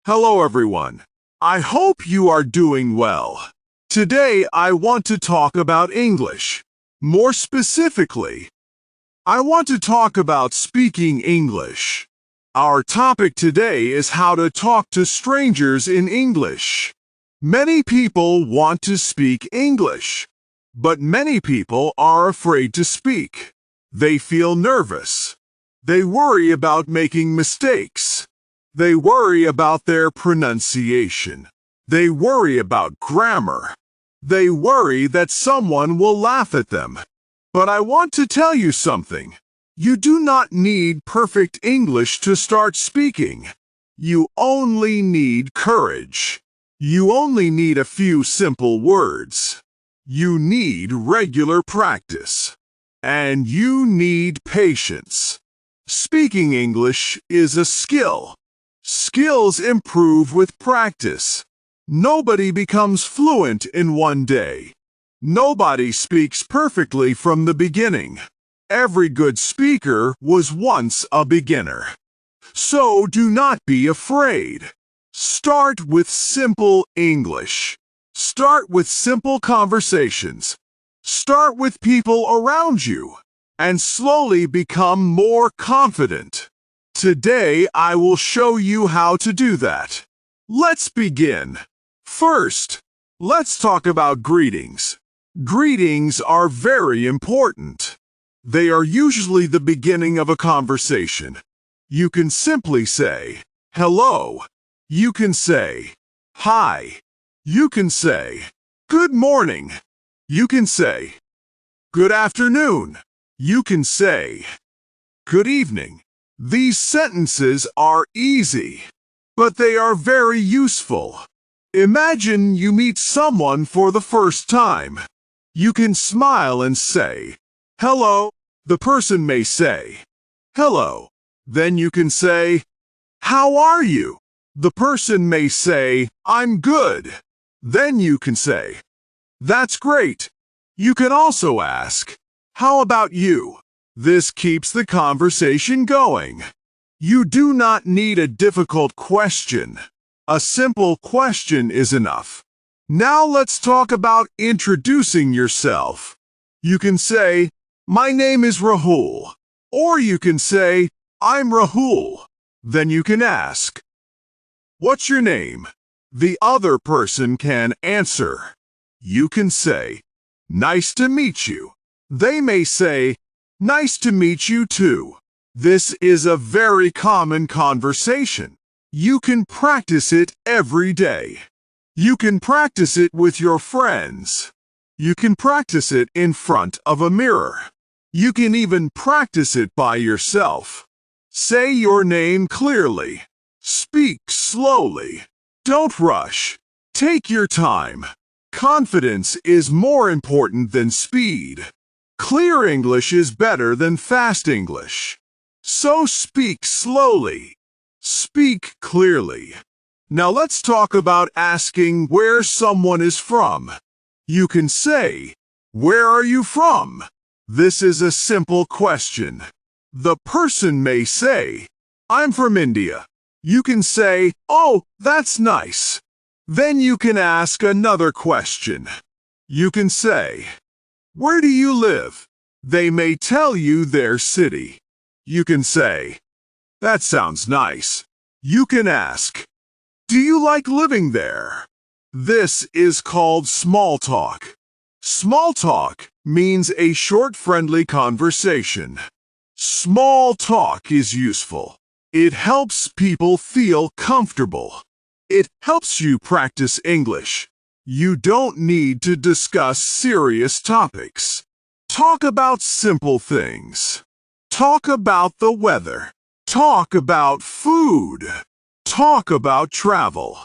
Hello everyone. I hope you are doing well. Today I want to talk about English. More specifically, I want to talk about speaking English. Our topic today is how to talk to strangers in English. Many people want to speak English, but many people are afraid to speak. They feel nervous. They worry about making mistakes. They worry about their pronunciation. They worry about grammar. They worry that someone will laugh at them. But I want to tell you something. You do not need perfect English to start speaking. You only need courage. You only need a few simple words. You need regular practice. And you need patience. Speaking English is a skill. Skills improve with practice. Nobody becomes fluent in one day. Nobody speaks perfectly from the beginning. Every good speaker was once a beginner. So do not be afraid. Start with simple English. Start with simple conversations. Start with people around you, and slowly become more confident. Today, I will show you how to do that. Let's begin. First, let's talk about greetings. Greetings are very important. They are usually the beginning of a conversation. You can simply say, hello. You can say, hi. You can say, good morning. You can say, good afternoon. You can say, good evening. These sentences are easy, but they are very useful. Imagine you meet someone for the first time. You can smile and say, hello. The person may say, hello. Then you can say, how are you? The person may say, I'm good. Then you can say, that's great. You can also ask, how about you? This keeps the conversation going. You do not need a difficult question. A simple question is enough. Now let's talk about introducing yourself. You can say, my name is Rahul. Or you can say, I'm Rahul. Then you can ask, what's your name? The other person can answer. You can say, nice to meet you. They may say, nice to meet you too. This is a very common conversation. You can practice it every day. You can practice it with your friends. You can practice it in front of a mirror. You can even practice it by yourself. Say your name clearly. Speak slowly. Don't rush. Take your time. Confidence is more important than speed. Clear English is better than fast English. So speak slowly. Speak clearly. Now let's talk about asking where someone is from. You can say, where are you from? This is a simple question. The person may say, I'm from India. You can say, oh, that's nice. Then you can ask another question. You can say, where do you live? They may tell you their city. You can say, that sounds nice. You can ask, do you like living there? This is called small talk. Small talk means a short, friendly conversation. Small talk is useful. It helps people feel comfortable. It helps you practice English. You don't need to discuss serious topics. Talk about simple things. Talk about the weather. Talk about food. Talk about travel.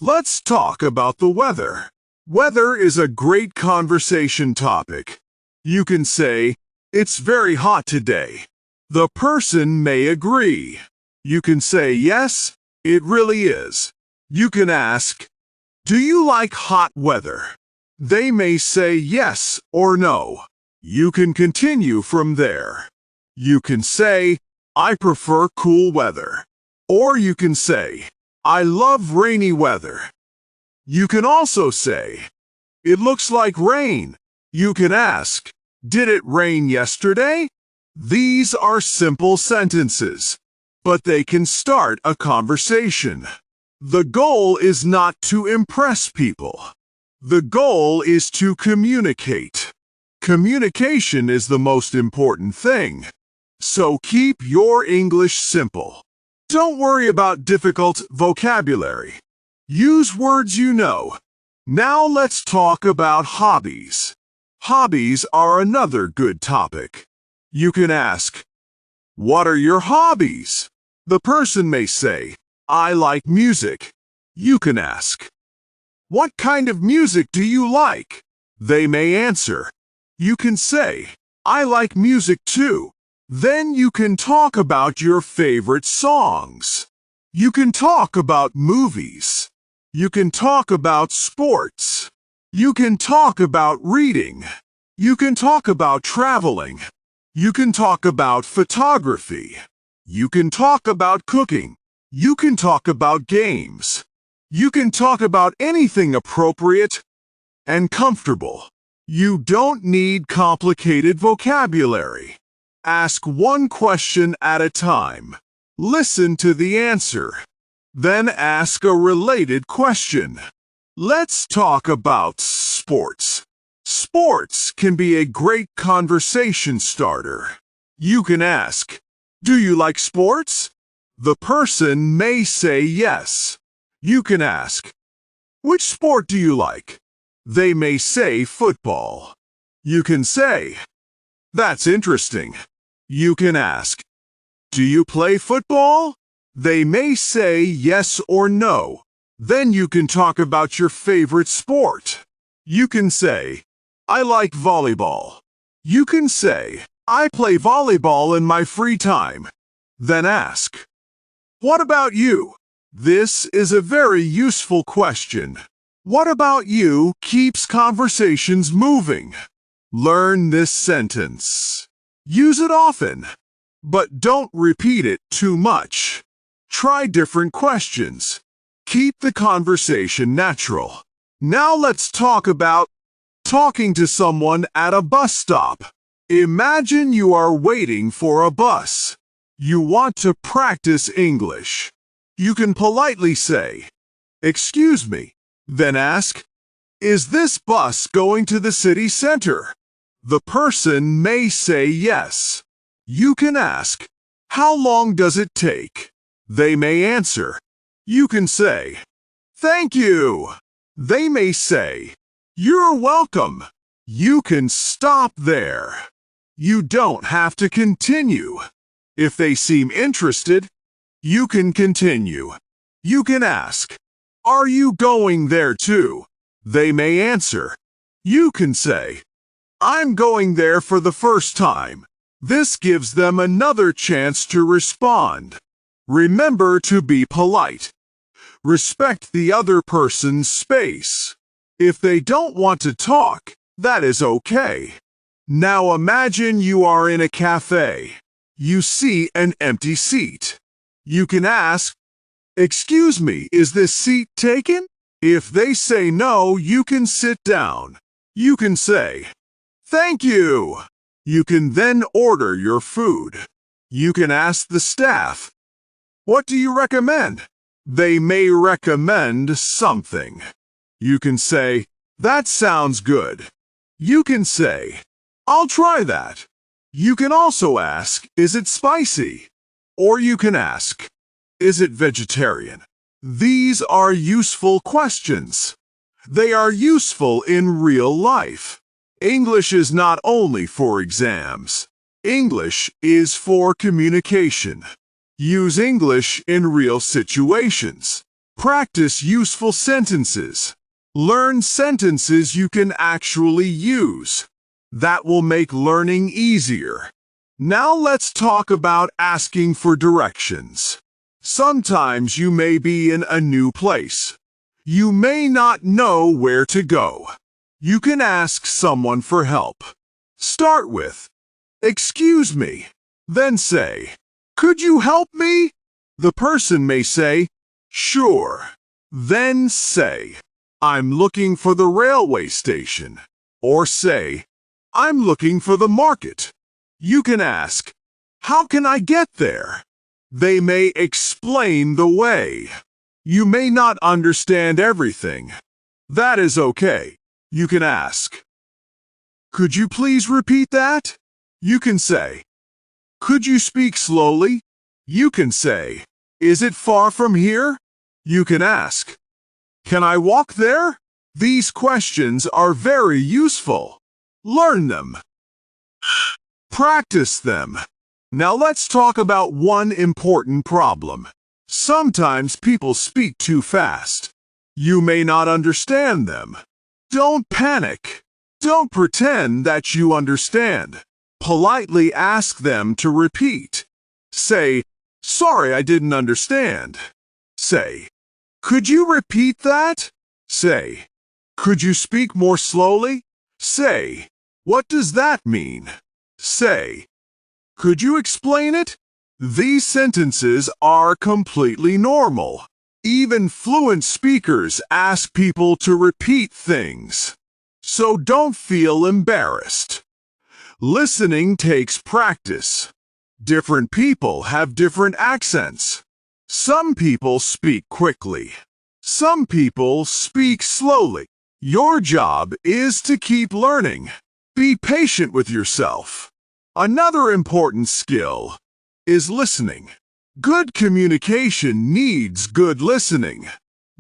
Let's talk about the weather. Weather is a great conversation topic. You can say, it's very hot today. The person may agree. You can say, yes, it really is. You can ask, do you like hot weather? They may say yes or no. You can continue from there. You can say, I prefer cool weather. Or you can say, I love rainy weather. You can also say, it looks like rain. You can ask, did it rain yesterday? These are simple sentences, but they can start a conversation. The goal is not to impress people. The goal is to communicate. Communication is the most important thing. So keep your English simple. Don't worry about difficult vocabulary. Use words you know. Now let's talk about hobbies. Hobbies are another good topic. You can ask, what are your hobbies? The person may say, I like music. You can ask, what kind of music do you like? They may answer. You can say, I like music too. Then you can talk about your favorite songs. You can talk about movies. You can talk about sports. You can talk about reading. You can talk about traveling. You can talk about photography. You can talk about cooking. You can talk about games. You can talk about anything appropriate and comfortable. You don't need complicated vocabulary. Ask one question at a time. Listen to the answer. Then ask a related question. Let's talk about sports. Sports can be a great conversation starter. You can ask, do you like sports? The person may say yes. You can ask, which sport do you like? They may say football. You can say, that's interesting. You can ask, do you play football? They may say yes or no. Then you can talk about your favorite sport. You can say, I like volleyball. You can say, I play volleyball in my free time. Then ask, what about you? This is a very useful question. What about you keeps conversations moving. Learn this sentence. Use it often, but don't repeat it too much. Try different questions. Keep the conversation natural. Now let's talk about talking to someone at a bus stop. Imagine you are waiting for a bus. You want to practice English. You can politely say, excuse me, then ask, is this bus going to the city center? The person may say yes. You can ask, how long does it take? They may answer. You can say, thank you. They may say, you're welcome. You can stop there. You don't have to continue. If they seem interested, you can continue. You can ask, are you going there too? They may answer. You can say, I'm going there for the first time. This gives them another chance to respond. Remember to be polite. Respect the other person's space. If they don't want to talk, that is okay. Now imagine you are in a cafe. You see an empty seat. You can ask, excuse me, is this seat taken? If they say no, you can sit down. You can say, thank you. You can then order your food. You can ask the staff, what do you recommend? They may recommend something. You can say, that sounds good. You can say, I'll try that. You can also ask, is it spicy? Or you can ask, is it vegetarian? These are useful questions. They are useful in real life. English is not only for exams. English is for communication. Use English in real situations. Practice useful sentences. Learn sentences you can actually use. That will make learning easier. Now let's talk about asking for directions. Sometimes you may be in a new place. You may not know where to go. You can ask someone for help. Start with, excuse me. Then say, could you help me? The person may say, Sure. Then say, I'm looking for the railway station. Or say, I'm looking for the market. You can ask, how can I get there? They may explain the way. You may not understand everything. That is okay. You can ask, could you please repeat that? You can say, could you speak slowly? You can say, is it far from here? You can ask, can I walk there? These questions are very useful. Learn them. Practice them. Now let's talk about one important problem. Sometimes people speak too fast. You may not understand them. Don't panic. Don't pretend that you understand. Politely ask them to repeat. Say, sorry, I didn't understand. Say, could you repeat that? Say, could you speak more slowly? Say, what does that mean? Say, could you explain it? These sentences are completely normal. Even fluent speakers ask people to repeat things. So don't feel embarrassed. Listening takes practice. Different people have different accents. Some people speak quickly. Some people speak slowly. Your job is to keep learning. Be patient with yourself. Another important skill is listening. Good communication needs good listening.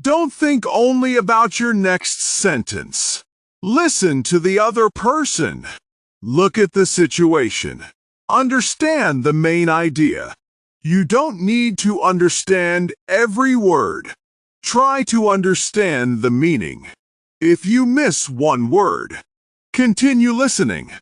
Don't think only about your next sentence. Listen to the other person. Look at the situation. Understand the main idea. You don't need to understand every word. Try to understand the meaning. If you miss one word, continue listening.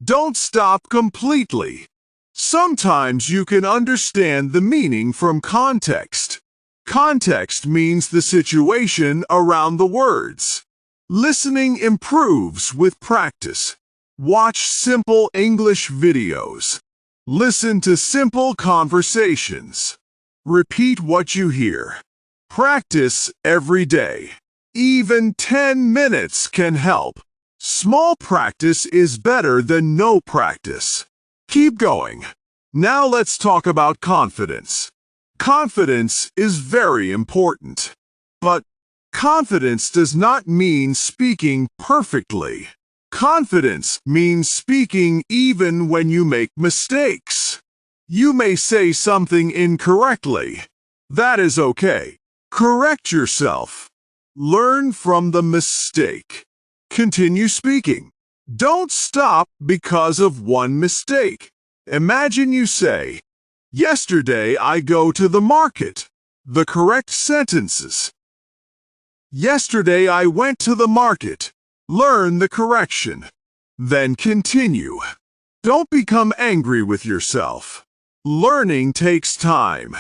Don't stop completely. Sometimes you can understand the meaning from context. Context means the situation around the words. Listening improves with practice. Watch simple English videos. Listen to simple conversations. Repeat what you hear. Practice every day. Even 10 minutes can help. Small practice is better than no practice. Keep going. Now let's talk about confidence. Confidence is very important. But confidence does not mean speaking perfectly. Confidence means speaking even when you make mistakes. You may say something incorrectly. That is okay. Correct yourself. Learn from the mistake. Continue speaking. Don't stop because of one mistake. Imagine you say, yesterday I go to the market. The correct sentences. Yesterday I went to the market. Learn the correction. Then continue. Don't become angry with yourself. Learning takes time.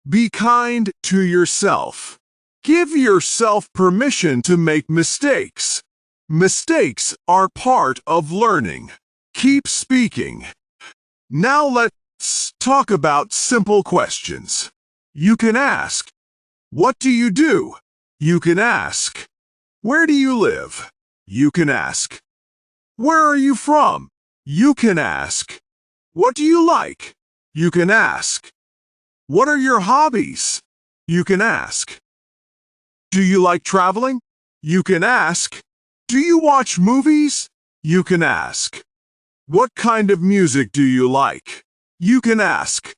Be kind to yourself. Give yourself permission to make mistakes. Mistakes are part of learning. Keep speaking. Now let's talk about simple questions. You can ask, what do you do? You can ask, where do you live? You can ask, where are you from? You can ask, what do you like? You can ask, what are your hobbies? You can ask, do you like traveling? You can ask, do you watch movies? You can ask, what kind of music do you like? You can ask,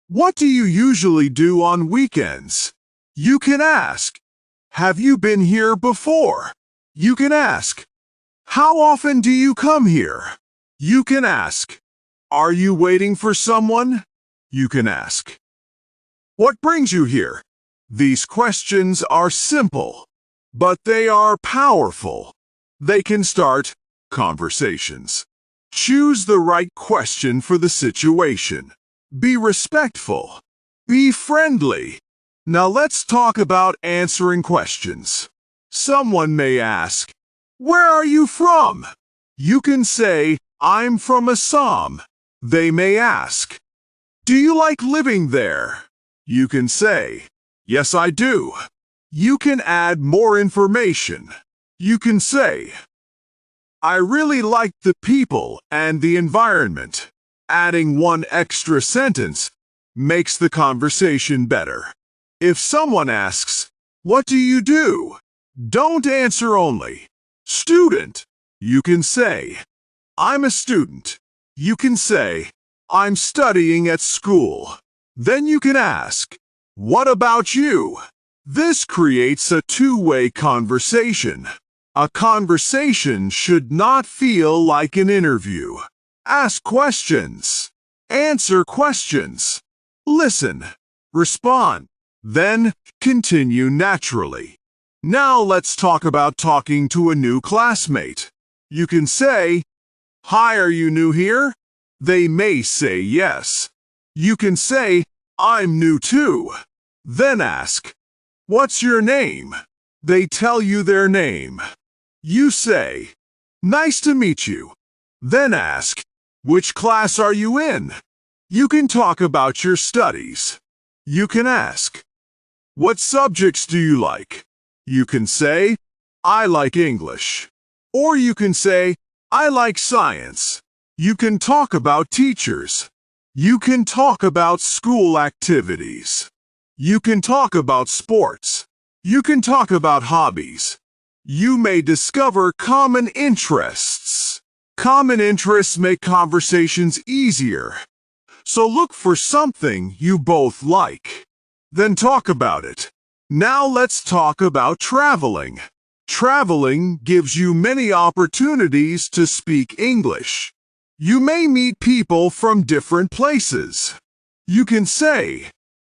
what do you usually do on weekends? You can ask, have you been here before? You can ask, how often do you come here? You can ask, are you waiting for someone? You can ask, what brings you here? These questions are simple, but they are powerful. They can start conversations. Choose the right question for the situation. Be respectful. Be friendly. Now let's talk about answering questions. Someone may ask, where are you from? You can say, I'm from Assam. They may ask, do you like living there? You can say, Yes, I do. You can add more information. You can say, I really like the people and the environment. Adding one extra sentence makes the conversation better. If someone asks, what do you do? Don't answer only, student. You can say, I'm a student. You can say, I'm studying at school. Then you can ask, what about you? This creates a two-way conversation. A conversation should not feel like an interview. Ask questions. Answer questions. Listen. Respond. Then continue naturally. Now let's talk about talking to a new classmate. You can say, hi, are you new here? They may say yes. You can say, I'm new too. Then ask, what's your name? They tell you their name. You say, nice to meet you. Then ask, which class are you in? You can talk about your studies. You can ask, what subjects do you like? You can say, I like English. Or you can say, I like science. You can talk about teachers. You can talk about school activities. You can talk about sports. You can talk about hobbies. You may discover common interests. Common interests make conversations easier. So look for something you both like. Then talk about it. Now let's talk about traveling. Traveling gives you many opportunities to speak English. You may meet people from different places. You can say,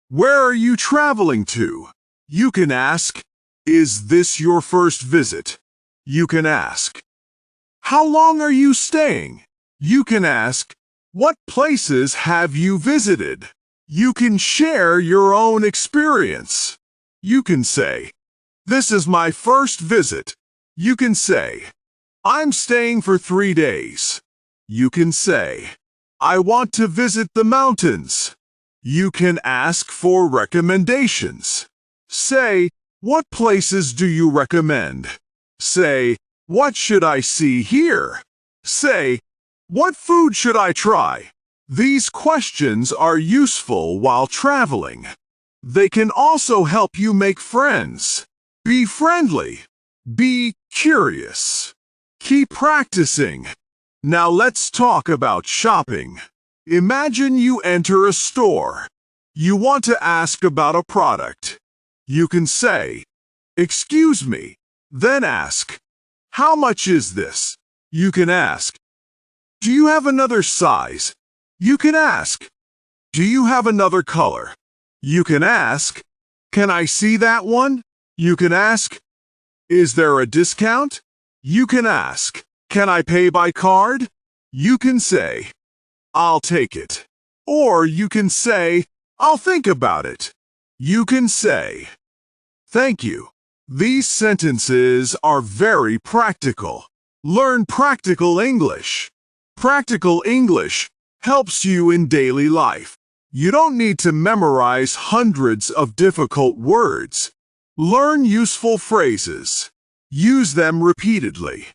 where are you traveling to? You can ask, is this your first visit? You can ask, how long are you staying? You can ask, what places have you visited? You can share your own experience. You can say, this is my first visit. You can say, I'm staying for 3 days. You can say, I want to visit the mountains. You can ask for recommendations. Say, what places do you recommend? Say, what should I see here? Say, what food should I try? These questions are useful while traveling. They can also help you make friends. Be friendly. Be curious. Keep practicing. Now let's talk about shopping. Imagine you enter a store. You want to ask about a product. You can say, excuse me. Then ask, how much is this? You can ask, do you have another size? You can ask, do you have another color? You can ask, can I see that one? You can ask, is there a discount? You can ask, can I pay by card? You can say, I'll take it. Or you can say, I'll think about it. You can say, thank you. These sentences are very practical. Learn practical English. Practical English helps you in daily life. You don't need to memorize hundreds of difficult words. Learn useful phrases. Use them repeatedly.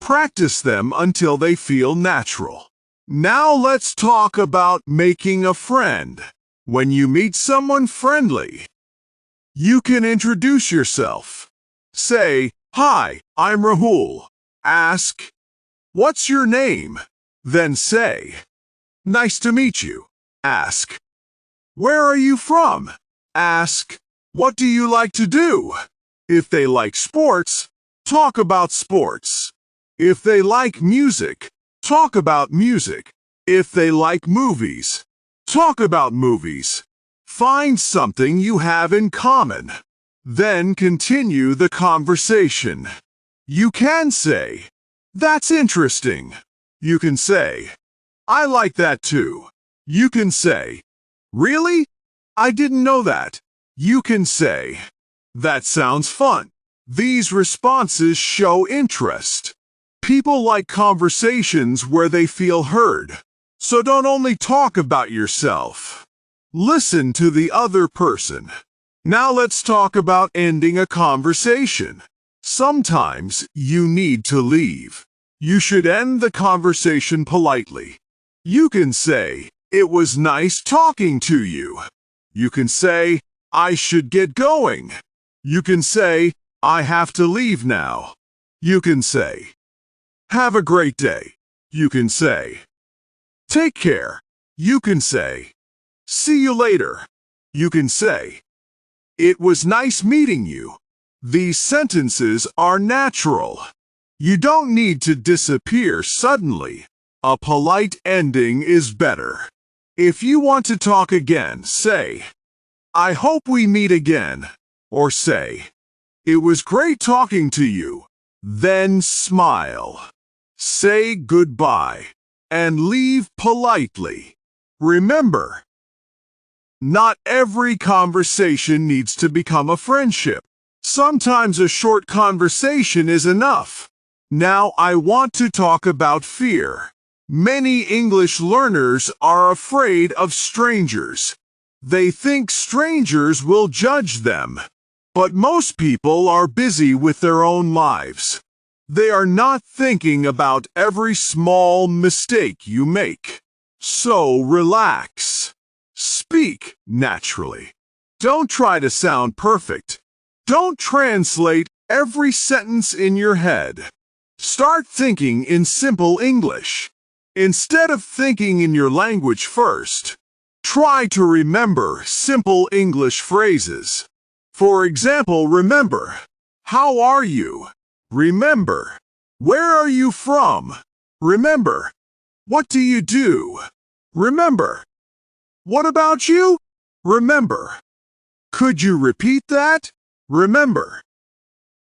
Practice them until they feel natural. Now let's talk about making a friend. When you meet someone friendly, you can introduce yourself. Say, hi, I'm Rahul. Ask, what's your name? Then say, nice to meet you. Ask, where are you from? Ask, what do you like to do? If they like sports, talk about sports. If they like music, talk about music. If they like movies, talk about movies. Find something you have in common. Then continue the conversation. You can say, that's interesting. You can say, I like that too. You can say, really? I didn't know that. You can say, that sounds fun. These responses show interest. People like conversations where they feel heard. So don't only talk about yourself. Listen to the other person. Now let's talk about ending a conversation. Sometimes you need to leave. You should end the conversation politely. You can say, "It was nice talking to you." You can say, "I should get going." You can say, "I have to leave now." You can say, "Have a great day." You can say, "Take care." You can say, "See you later." You can say, "It was nice meeting you." These sentences are natural. You don't need to disappear suddenly. A polite ending is better. If you want to talk again, say, "I hope we meet again." Or say, "It was great talking to you." Then smile. Say goodbye and leave politely. Remember, not every conversation needs to become a friendship. Sometimes a short conversation is enough. Now I want to talk about fear. Many English learners are afraid of strangers. They think strangers will judge them. But most people are busy with their own lives. They are not thinking about every small mistake you make. So relax. Speak naturally. Don't try to sound perfect. Don't translate every sentence in your head. Start thinking in simple English. Instead of thinking in your language first, try to remember simple English phrases. For example, remember, "How are you?" Remember, "Where are you from?" Remember, "What do you do?" Remember, "What about you?" Remember, "Could you repeat that?" Remember.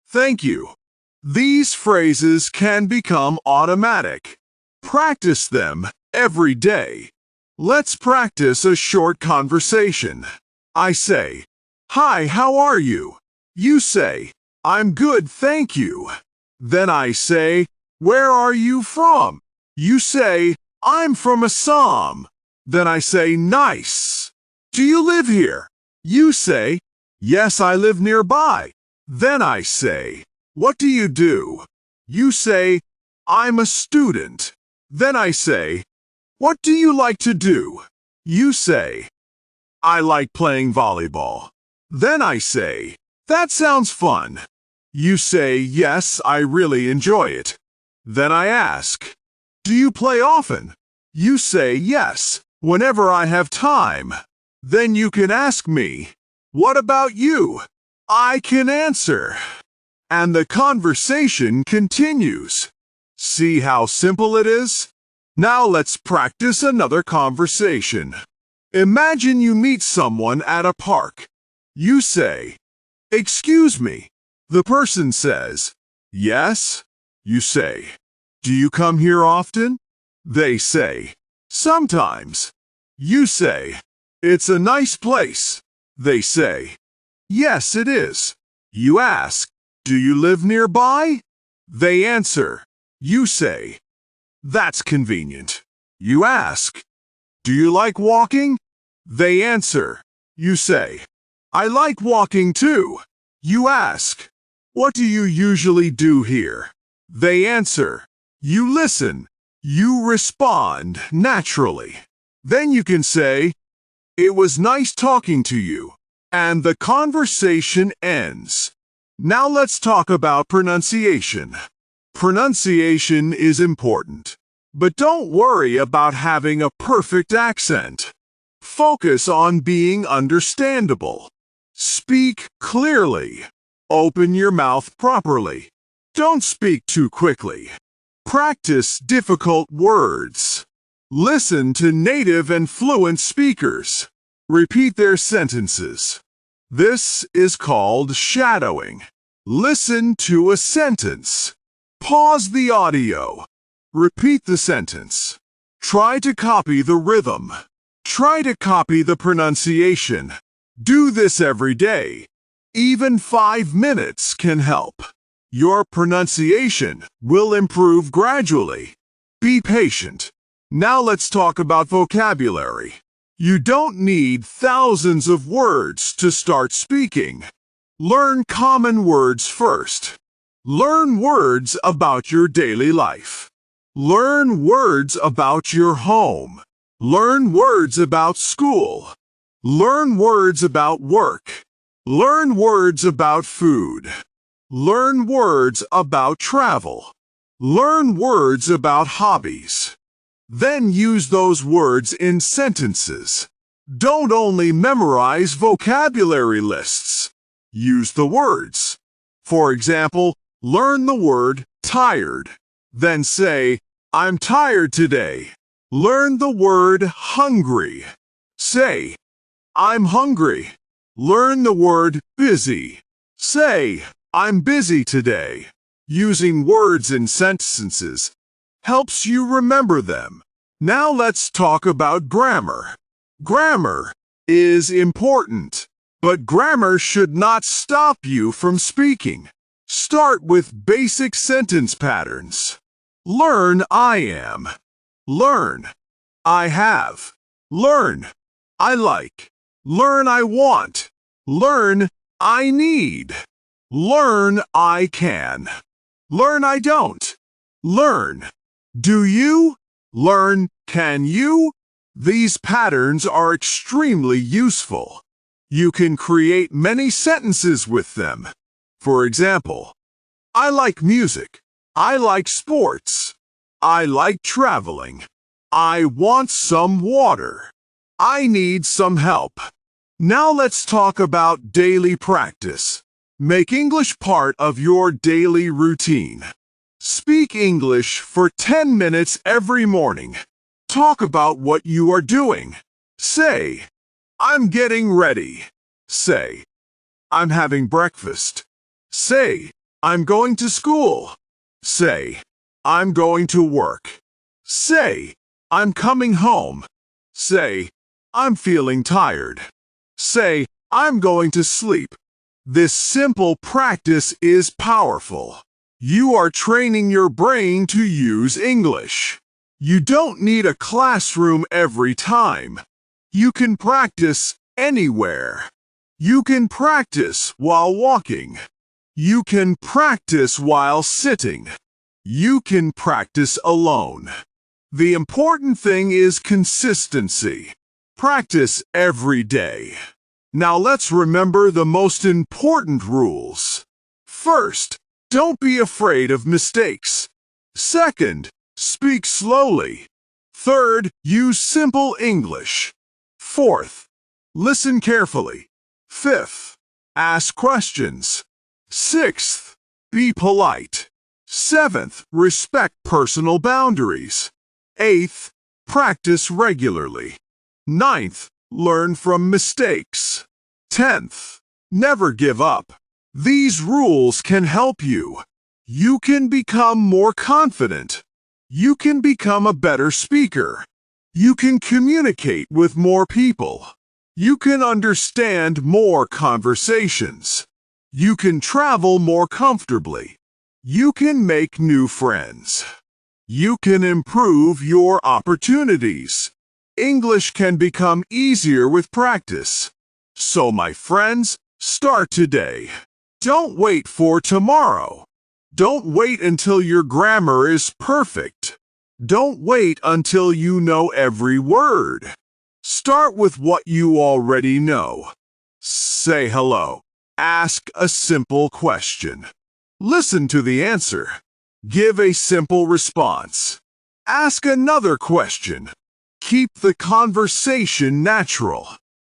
Thank you. These phrases can become automatic. Practice them every day. Let's practice a short conversation. I say, "Hi, how are you?" You say, "I'm good, thank you." Then I say, "Where are you from?" You say, "I'm from Assam." Then I say, "Nice. Do you live here?" You say, "Yes, I live nearby." Then I say, "What do you do?" You say, "I'm a student." Then I say, "What do you like to do?" You say, "I like playing volleyball." Then I say, "That sounds fun." You say, "Yes, I really enjoy it." Then I ask, "Do you play often?" You say, "Yes, whenever I have time." Then you can ask me, "What about you?" I can answer. And the conversation continues. See how simple it is? Now let's practice another conversation. Imagine you meet someone at a park. You say, "Excuse me." The person says, "Yes." You say, "Do you come here often?" They say, "Sometimes." You say, "It's a nice place." They say, "Yes, it is." You ask, "Do you live nearby?" They answer. You say, "That's convenient." You ask, "Do you like walking?" They answer. You say, "I like walking too." You ask, "What do you usually do here?" They answer. You listen. You respond naturally. Then you can say, "It was nice talking to you." And the conversation ends. Now let's talk about pronunciation. Pronunciation is important. But don't worry about having a perfect accent. Focus on being understandable. Speak clearly. Open your mouth properly. Don't speak too quickly. Practice difficult words. Listen to native and fluent speakers. Repeat their sentences. This is called shadowing. Listen to a sentence. Pause the audio. Repeat the sentence. Try to copy the rhythm. Try to copy the pronunciation. Do this every day. Even 5 minutes can help. Your pronunciation will improve gradually. Be patient. Now let's talk about vocabulary. You don't need thousands of words to start speaking. Learn common words first. Learn words about your daily life. Learn words about your home. Learn words about school. Learn words about work. Learn words about food. Learn words about travel. Learn words about hobbies. Then use those words in sentences. Don't only memorize vocabulary lists. Use the words. For example, learn the word tired. Then say, I'm tired today. Learn the word hungry. Say, I'm hungry. Learn the word busy. Say, I'm busy today. Using words in sentences helps you remember them. Now let's talk about grammar. Grammar is important, but grammar should not stop you from speaking. Start with basic sentence patterns. Learn I am. Learn I have. Learn I like. Learn I want. Learn I need. Learn I can. Learn I don't. Learn do you. Learn can you. These patterns are extremely useful. You can create many sentences with them. For example, I like music. I like sports. I like traveling. I want some water. I need some help. Now let's talk about daily practice. Make English part of your daily routine. Speak English for 10 minutes every morning. Talk about what you are doing. Say, I'm getting ready. Say, I'm having breakfast. Say, I'm going to school. Say, I'm going to work. Say, I'm coming home. Say, I'm feeling tired. Say, I'm going to sleep. This simple practice is powerful. You are training your brain to use English. You don't need a classroom every time. You can practice anywhere. You can practice while walking. You can practice while sitting. You can practice alone. The important thing is consistency. Practice every day. Now let's remember the most important rules. First, don't be afraid of mistakes. Second, speak slowly. Third, use simple English. Fourth, listen carefully. Fifth, ask questions. Sixth, be polite. Seventh, respect personal boundaries. Eighth, practice regularly. Ninth, learn from mistakes. 10th, never give up. These rules can help you. You can become more confident. You can become a better speaker. You can communicate with more people. You can understand more conversations. You can travel more comfortably. You can make new friends. You can improve your opportunities. English can become easier with practice. So, my friends, start today. Don't wait for tomorrow. Don't wait until your grammar is perfect. Don't wait until you know every word. Start with what you already know. Say hello. Ask a simple question. Listen to the answer. Give a simple response. Ask another question. Keep the conversation natural.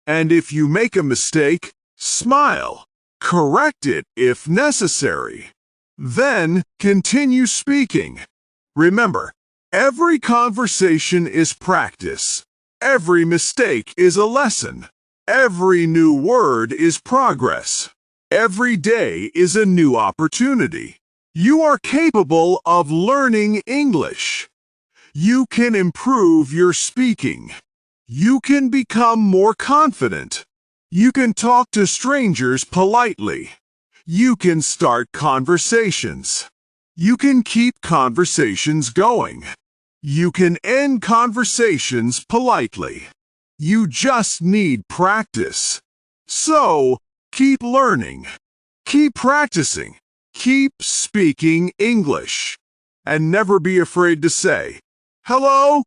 And if you make a mistake, smile. Correct it if necessary. Then continue speaking. Remember, every conversation is practice. Every mistake is a lesson. Every new word is progress. Every day is a new opportunity. You are capable of learning English. You can improve your speaking. You can become more confident. You can talk to strangers politely. You can start conversations. You can keep conversations going. You can end conversations politely. You just need practice. So, keep learning. Keep practicing. Keep speaking English. And never be afraid to say, "Hello,